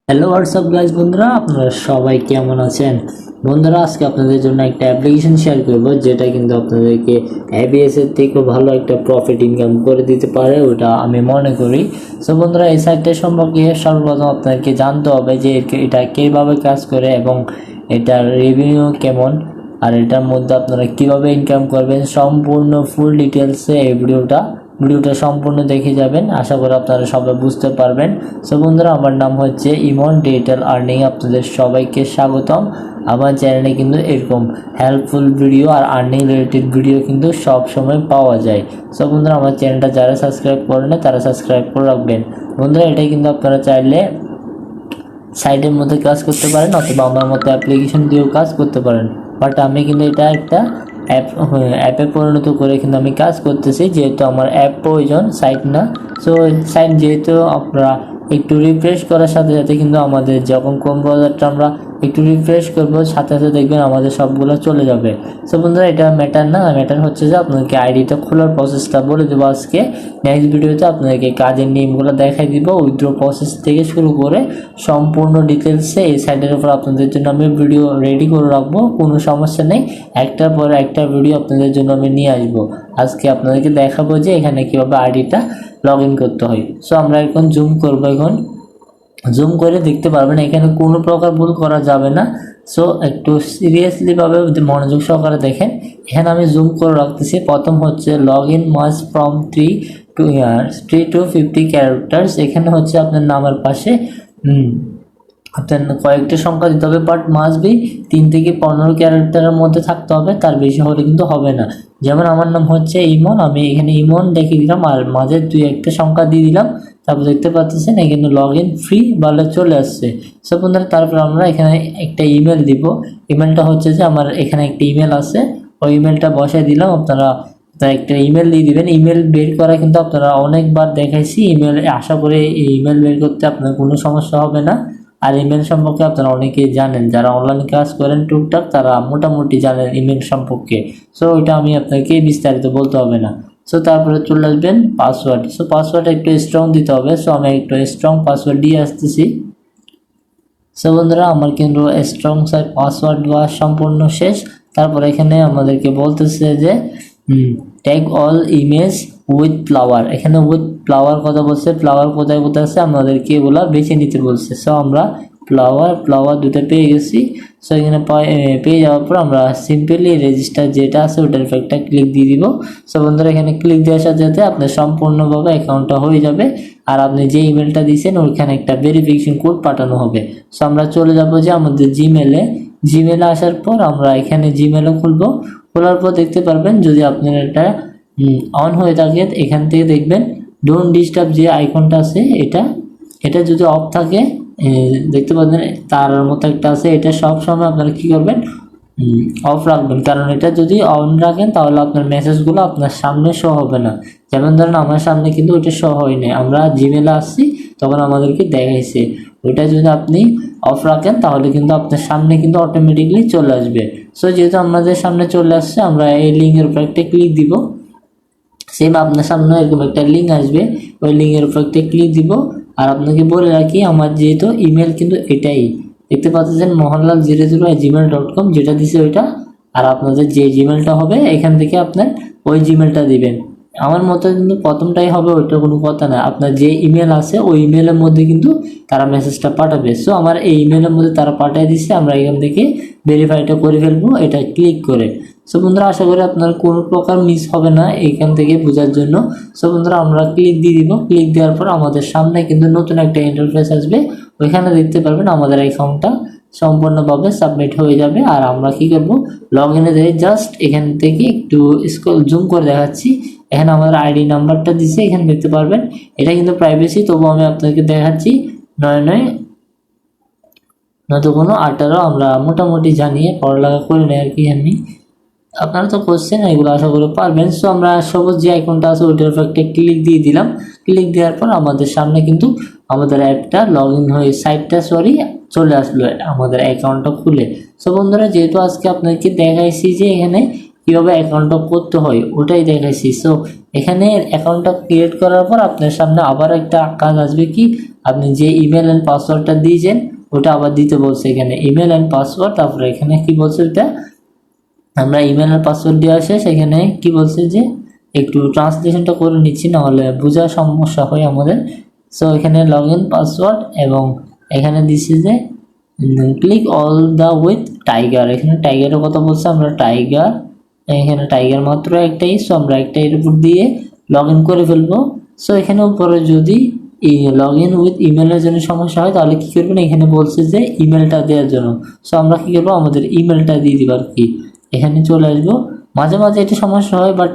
Hello WhatsApp guys বন্ধুরা, আপনারা সবাই কেমন আছেন? বন্ধুরা, আজকে আপনাদের জন্য একটা অ্যাপ্লিকেশন শেয়ার করব যেটা কিন্তু আপনাদেরকে এবিএস এর থেকেও ভালো একটা প্রফিট ইনকাম করে দিতে পারে, ওটা আমি মনে করি। সো বন্ধুরা, এই সাইটটা সম্পর্কে সর্বপ্রথম আপনাদেরকে জানতে হবে যে এটা কীভাবে কাজ করে এবং এটার রেভিনিউ কেমন, আর এটার মধ্যে আপনারা কিভাবে ইনকাম করবেন। সম্পূর্ণ ফুল ডিটেলসে এই ভিডিওটা সম্পূর্ণ দেখে যাবেন। আশা করি আপনারা সবাই বুঝতে পারবেন। সো বন্ধুরা, আমার নাম হচ্ছে ইমন ডিজিটাল আর্নিং। আপনাদের সবাইকে স্বাগতম। আমার চ্যানেলে কিন্তু এরকম হেল্পফুল ভিডিও আর আর্নিং রিলেটেড ভিডিও কিন্তু সব সময় পাওয়া যায়। সো বন্ধুরা, আমার চ্যানেলটা যারা সাবস্ক্রাইব করেন না তারা সাবস্ক্রাইব করে রাখবেন। বন্ধুরা, এটাই কিন্তু আপনারা চাইলে সাইটের মধ্যে কাজ করতে পারেন অথবা আমার মতো অ্যাপ্লিকেশন দিয়েও কাজ করতে পারেন। বাট আমি কিন্তু এটা একটা অ্যাপে পরিণত করে কিন্তু আমি কাজ করতেছি, যেহেতু আমার অ্যাপ প্রয়োজন, সাইট না। সো সাইট যেহেতু আপনারা একটু রিফ্রেশ করার সাথে সাথে কিন্তু আমাদের যখন কোন ব্রাউজারটা আমরা একটু রিফ্রেশ করবো সাথে সাথে দেখবেন আমাদের সবগুলো চলে যাবে। সো বন্ধুরা, এটা ম্যাটার না, ম্যাটার হচ্ছে যে আপনাদেরকে আইডিটা খোলার প্রসেসটা বলে দেবো আজকে। নেক্সট ভিডিওতে আপনাদেরকে কাজের নিয়মগুলো দেখাই দিব, উইথড্র প্রসেস থেকে শুরু করে সম্পূর্ণ ডিটেলসে এই সাইটের উপর আপনাদের জন্য আমি ভিডিও রেডি করে রাখবো। কোনো সমস্যা নেই, একটার পর একটা ভিডিও আপনাদের জন্য আমি নিয়ে আসবো। আজকে আপনাদেরকে দেখাবো যে এখানে কীভাবে আইডিটা লগ ইন করতে হয়। সো আমরা এখন জুম করবো, এখন জুম করে দেখতে পারবেন এখানে কোনো প্রকার ভুল করা যাবে না। সো একটু সিরিয়াসলিভাবে মনোযোগ সহকারে দেখেন। এখানে আমি জুম করে রাখতেছি। প্রথম হচ্ছে log in must from 3 to 50 characters. এখানে হচ্ছে আপনার নামের পাশে আপনার কয়েকটা সংখ্যা দিতে হবে, বাট মাস্ট বি 3 থেকে 15 ক্যারেক্টারের মধ্যে থাকতে হবে, তার বেশি হলে কিন্তু হবে না। যেমন আমার নাম হচ্ছে ইমন, আমি এখানে ইমন লিখে দিলাম আর মাঝে 2-1টা সংখ্যা দিয়ে দিলাম। তারপর দেখতে পাচ্ছেন এখানে লগ ইন ফ্রি বলে চলে আসছে। সো বন্ধুরা, তারপর আমরা এখানে একটা ইমেল দিব। ইমেলটা হচ্ছে যে আমার এখানে একটা ইমেল আছে, ওই ইমেলটা বসাই দিলাম। আপনারা একটা ইমেল দিয়ে দিবেন। ইমেল বের করা কিন্তু আপনারা অনেকবার দেখাইছি ইমেল, আশা করি ইমেল বের করতে আপনার কোনো সমস্যা হবে না। আর ইমেল সম্পর্কে আপনারা অনেকেই জানেন, যারা অনলাইন কাজ করেন টুকটাক তারা মোটামুটি জানেন ইমেল সম্পর্কে। সো ওইটা আমি আপনাকে বিস্তারিত বলতে হবে না। সো তারপরে চলে আসবেন পাসওয়ার্ড। সো পাসওয়ার্ড একটু স্ট্রং দিতে হবে। সো আমি একটু স্ট্রং পাসওয়ার্ড দিয়ে আসতেছি। সো বন্ধুরা, আমার কিন্তু স্ট্রং পাসওয়ার্ড দেওয়া সম্পূর্ণ শেষ। তারপর এখানে আমাদেরকে বলতেছে যে tag all image with flower. এখানে উইথ ফ্লাওয়ার কথা বলছে, ফ্লাওয়ার কোথায় কোথায় আছে আমাদেরকে এগুলা বেছে নিতে বলছে। সো আমরা ফ্লাওয়ার দুটো পেয়ে গেছি। সো এখানে পেয়ে যাওয়ার পর আমরা সিম্পলি রেজিস্টার যেটা আছে ওটার উপর একটা ক্লিক দিয়ে দিব। সো বন্ধুরা, এখানে ক্লিক দেওয়ার সাথে সাথে আপনার সম্পূর্ণভাবে অ্যাকাউন্টটা হয়ে যাবে। আর আপনি যে ইমেলটা দিয়েছেন ওইখানে একটা ভেরিফিকেশন কোড পাঠানো হবে। সো আমরা চলে যাব যে আমাদের জিমেলে আসার পর আমরা এখানে জিমেলও খুলবো। খোলার পর দেখতে পারবেন যদি আপনার এটা অন হয়ে থাকে, এখান থেকে দেখবেন ডোন্ট ডিস্টার্ব যে আইকনটা আছে এটা যদি অফ থাকে, দেখতে পাচ্ছেন তার মতো একটা আছে, এটা সব সময় আপনারা কি করবেন, অফ রাখবেন। কারণ এটা যদি অন রাখেন তাহলে আপনার মেসেজগুলো আপনার সামনে শো হবে না। যেমন ধরেন আমার সামনে কিন্তু ওইটা শো হয়নি, আমরা জিমেলে আসছি তখন আমাদেরকে দেখাইছে। ওইটা যদি আপনি অফ রাখেন তাহলে কিন্তু আপনার সামনে কিন্তু অটোমেটিকলি চলে আসবে। সো যেহেতু আমাদের সামনে চলে আসছে, আমরা এই লিঙ্কের উপর একটা ক্লিক দিব। সেম আপনার সামনে এরকম একটা লিঙ্ক আসবে, ওই লিঙ্কের উপর একটা ক্লিক দিব। আর আপনাকে বলে রাখি, আমার যেহেতু ইমেল কিন্তু এটাই দেখতে পাচ্ছেন mohanlal00@gmail.com, যেটা দিছে ওইটা। আর আপনাদের যে জিমেলটা হবে এখান থেকে আপনার ওই জিমেলটা দিবেন। আমার মতো কিন্তু প্রথমটাই হবে, ওইটা কোনো কথা না। আপনার যে ইমেল আছে ওই ইমেলের মধ্যে কিন্তু তারা মেসেজটা পাঠাবে। সো আমার এই ইমেলের মধ্যে তারা পাঠিয়ে দিচ্ছে, আমরা এখান থেকে ভেরিফাইটা করে ফেলবো এটা ক্লিক করে। সো বন্ধুরা, আশা করি আপনার কোনো প্রকার মিস হবে না এইখান থেকে বোঝার জন্য। সো বন্ধুরা, আমরা ক্লিক দিয়ে দিব। ক্লিক দেওয়ার পর আমাদের সামনে কিন্তু নতুন একটা ইন্টারফেস আসবে। ওইখানে দেখতে পারবেন আমাদের অ্যাকাউন্টটা সম্পূর্ণভাবে সাবমিট হয়ে যাবে। আর আমরা কি করব, লগ ইনে যাই। জাস্ট এখান থেকে একটু জুম করে দেখাচ্ছি। এখানে আমাদের আইডি নাম্বারটা দিছে, এখানে দেখতে পারবেন। এটা কিন্তু প্রাইভেসি, তবু আমি আপনাকে দেখাচ্ছি। 99 আমরা মোটামুটি জানিয়ে পড়ালেখা করে নেই আর কি। আপনারা তো করছেন, এগুলো আশা করে পারবেন। সো আমরা সবুজ যে আইকনটা আছে ওইটার উপর একটা ক্লিক দিয়ে দিলাম। ক্লিক দেওয়ার পর আমাদের সামনে কিন্তু আমাদের অ্যাপটা লগ ইন হয়ে চলে আসলো আমাদের অ্যাকাউন্টটা খুলে। সো বন্ধুরা, যেহেতু আজকে আপনাদেরকে দেখাইছি যে এখানে কীভাবে অ্যাকাউন্টটা করতে হয় ওটাই দেখাইছি। সো এখানে অ্যাকাউন্টটা ক্রিয়েট করার পর আপনার সামনে আবার একটা কাজ আসবে, কি আপনি যে ইমেল অ্যান্ড পাসওয়ার্ডটা দিয়েছেন ওটা আবার দিতে বলছে। এখানে ইমেল অ্যান্ড পাসওয়ার্ড, তারপরে এখানে কি বলছে ওটা আমরা ইমেল আর পাসওয়ার্ড দেওয়া শেষ। এখানে কি বলছে যে একটু ট্রান্সলেশনটা করে নিচ্ছি, নাহলে বোঝার সমস্যা হয় আমাদের। সো এখানে লগ ইন পাসওয়ার্ড এবং এখানে দিচ্ছি যে click all the with tiger. এখানে টাইগারের কথা বলছে, আমরা টাইগার, এখানে টাইগার মাত্র একটাই, সো আমরা একটা এর উপর দিয়ে লগ ইন করে ফেলবো। সো এখানে উপরে যদি লগ ইন উইথ ইমেলের জন্য সমস্যা হয় তাহলে কী করবেন, এখানে বলছে যে ইমেলটা দেওয়ার জন্য। সো আমরা কী করবো, আমাদের ইমেলটা দিয়ে দিব আর কি, এখানে চলে আসবো। মাঝে মাঝে এটা সমস্যা হয়, বাট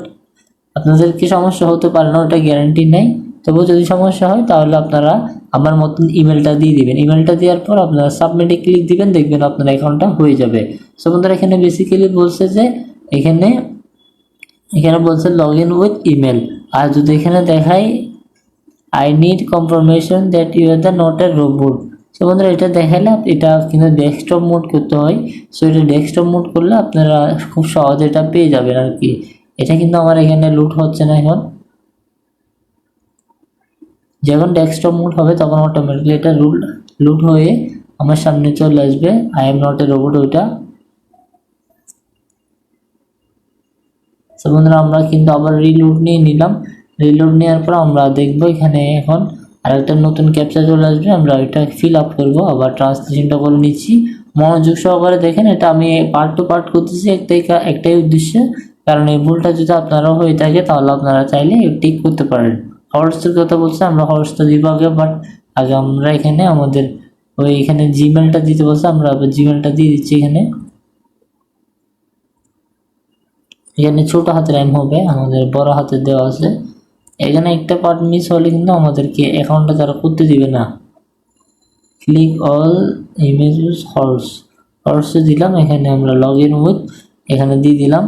আপনাদের কি সমস্যা হতে পারে না ওটা গ্যারান্টি নেই। তবুও যদি সমস্যা হয় তাহলে আপনারা আমার মতন ইমেলটা দিয়ে দিবেন। ইমেলটা দেওয়ার পর আপনারা সাবমিটে ক্লিক দিবেন, দেখবেন আপনার অ্যাকাউন্টটা হয়ে যাবে। সো বন্ধুরা এখানে বেসিক্যালি বলছে যে এখানে বলছে লগ ইন উইথ ইমেল। আর যদি এখানে দেখাই I need confirmation that you are the not a robot. So বন্ধুরা এটা দেখাইলে এটা কিন্তু ডেস্কটপ মোড করতে হয়। সো এটা ডেস্কটপ মোড করলে আপনারা খুব সহজে এটা পেয়ে যাবেন আর কি। এটা কিন্তু আমার এখানে লুট হচ্ছে না এখন। যখন ডেস্কটপ মোড হবে তখন অটোমেটিকলি এটা লুট হয়ে আমার সামনে চলে আসবে I am not a robot ওইটা। সো বন্ধুরা আমরা কিন্তু আবার রিলোড নিয়ে নিলাম। রিলোড নেওয়ার পর আমরা দেখবো এখানে এখন আরেকটা নতুন ক্যাপচা চলে আসবে, আমরা ওইটা ফিল আপ করবো। আবার ট্রান্সলেশনটা করে নিচ্ছি, মনোযোগ সহকারে দেখেন। এটা আমি পার্ট টু পার্ট করতেছি একটাই উদ্দেশ্যে, কারণ এই ভুলটা যদি আপনারাও হয়ে থাকে তাহলে আপনারা চাইলে ঠিক করতে পারেন। হর্সের কথা বলছে, আমরা হর্সটা দিব আগে, বাট আগে আমরা এখানে আমাদের এখানে জিমেলটা দিতে বলছে, আমরা আবার জিমেলটা দিয়ে দিচ্ছি। এখানে ছোট হাতের এম হবে, আমাদের বড় হাতের দেওয়া আছে। এখানে একটা পার্ট মিস হলে কিন্তু আমাদেরকে অ্যাকাউন্টটা তারা করতে দিবে না। ক্লিক অল ইমেজেস হর্সে দিলাম, এখানে আমরা লগ ইন উইথ এখানে দিয়ে দিলাম।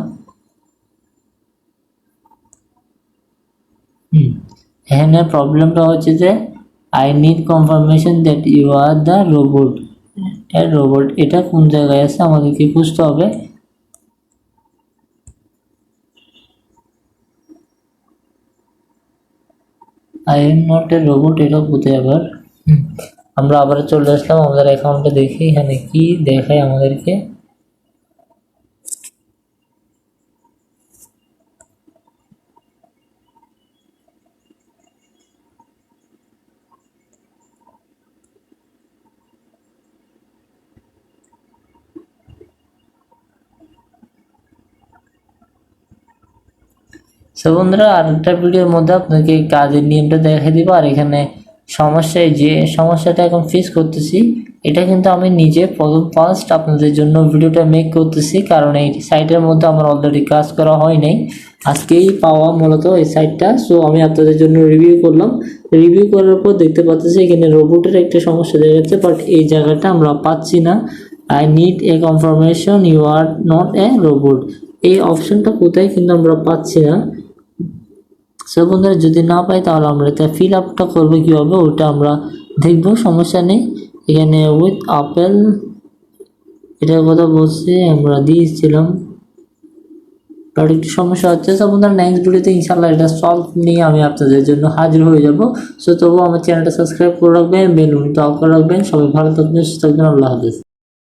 এখানে প্রবলেমটা হচ্ছে যে I need confirmation that you are the robot. এটা কোন জায়গায় আছে আমাদেরকে খুঁজতে হবে। I am not a robot, এটা কোথায় আবার? আমরা আবার চলে আসলাম আমাদের অ্যাকাউন্টে, দেখি এখানে কি দেখায় আমাদেরকে। সো বন্ধুরা আরেকটা ভিডিওর মধ্যে আপনাকে কাজের নিয়মটা দেখাই দিব। আর এখানে সমস্যায় যে সমস্যাটা এখন ফেস করতেছি এটা কিন্তু আমি নিজে ফার্স্ট আপনাদের জন্য ভিডিওটা মেক করতেছি, কারণ এই সাইটের মধ্যে আমার অলরেডি কাজ করা হয় নাই, আজকেই পাওয়া মূলত এই সাইটটা। সো আমি আপনাদের জন্য রিভিউ করলাম। রিভিউ করার পর দেখতে পাচ্ছি এখানে রোবটের একটা সমস্যা দেখা যাচ্ছে, বাট এই জায়গাটা আমরা পাচ্ছি না। I need a confirmation you are not a robot, এই অপশনটা কোথায় কিন্তু আমরা পাচ্ছি না। সো বন্ধুরা যদি না পাই তাহলে আমরা এটা ফিল আপটা করবো কীভাবে ওটা আমরা দেখবো, সমস্যা নেই। এখানে উইথ আপেল এটার কথা বলছি, আমরা দিয়েছিলাম, বাট একটু সমস্যা হচ্ছে। সো বন্ধুরা নেক্সট ভিডিওতে ইনশাল্লাহ এটা সলভ নিয়ে আমি আপনাদের জন্য হাজির হয়ে যাব। সো তবুও আমার চ্যানেলটা সাবস্ক্রাইব করে রাখবেন, বেল আইকনটা অন করে রাখবেন। সবাই ভালো থাকবেন, সুস্থ থাকবেন, আল্লাহ হাফেজ।